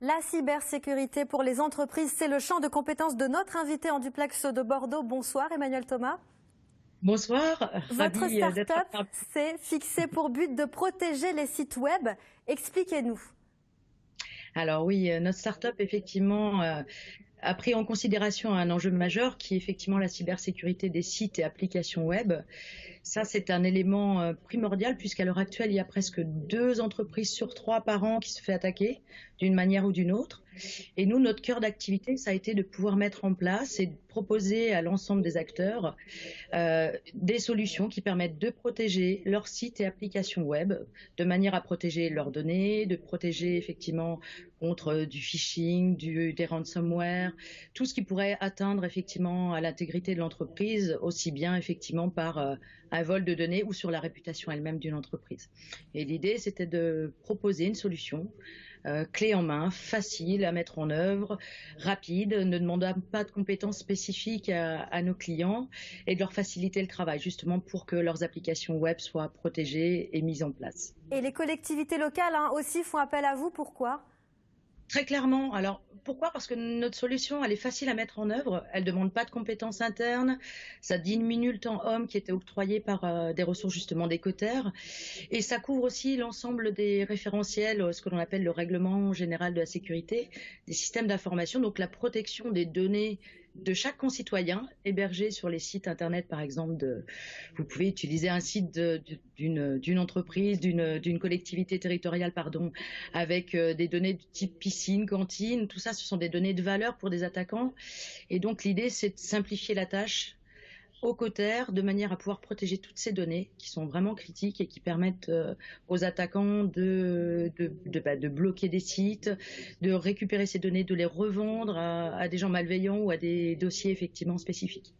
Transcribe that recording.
La cybersécurité pour les entreprises, c'est le champ de compétences de notre invité en duplex de Bordeaux. Bonsoir Emmanuel Thomas. Bonsoir, Votre ravi d'être start-up là. s'est fixé pour but de protéger les sites web. Expliquez-nous. Alors oui, notre start-up effectivement a pris en considération un enjeu majeur qui est effectivement la cybersécurité des sites et applications web. Ça, c'est un élément primordial puisqu'à l'heure actuelle, il y a presque 2 entreprises sur 3 par an qui se fait attaquer d'une manière ou d'une autre. Et nous, notre cœur d'activité, ça a été de pouvoir mettre en place et de proposer à l'ensemble des acteurs des solutions qui permettent de protéger leurs sites et applications web, de manière à protéger leurs données, de protéger effectivement contre du phishing, des ransomware, tout ce qui pourrait atteindre effectivement à l'intégrité de l'entreprise, aussi bien effectivement par un vol de données ou sur la réputation elle-même d'une entreprise. Et l'idée, c'était de proposer une solution clé en main, facile à mettre en œuvre, rapide, ne demandant pas de compétences spécifiques à nos clients et de leur faciliter le travail justement pour que leurs applications web soient protégées et mises en place. Et les collectivités locales aussi font appel à vous. Pourquoi? Très clairement. Alors, pourquoi? Parce que notre solution, elle est facile à mettre en œuvre. Elle demande pas de compétences internes. Ça diminue le temps homme qui était octroyé par des ressources justement d'écotaires. Et ça couvre aussi l'ensemble des référentiels, ce que l'on appelle le règlement général de la sécurité, des systèmes d'information, donc la protection des données de chaque concitoyen hébergé sur les sites internet, par exemple. Vous pouvez utiliser un site d'une entreprise, d'une collectivité territoriale, pardon, avec des données du type piscine, cantine. Tout ça, ce sont des données de valeur pour des attaquants. Et donc l'idée, c'est de simplifier la tâche aux cotères de manière à pouvoir protéger toutes ces données qui sont vraiment critiques et qui permettent aux attaquants de bloquer des sites, de récupérer ces données, de les revendre à des gens malveillants ou à des dossiers effectivement spécifiques.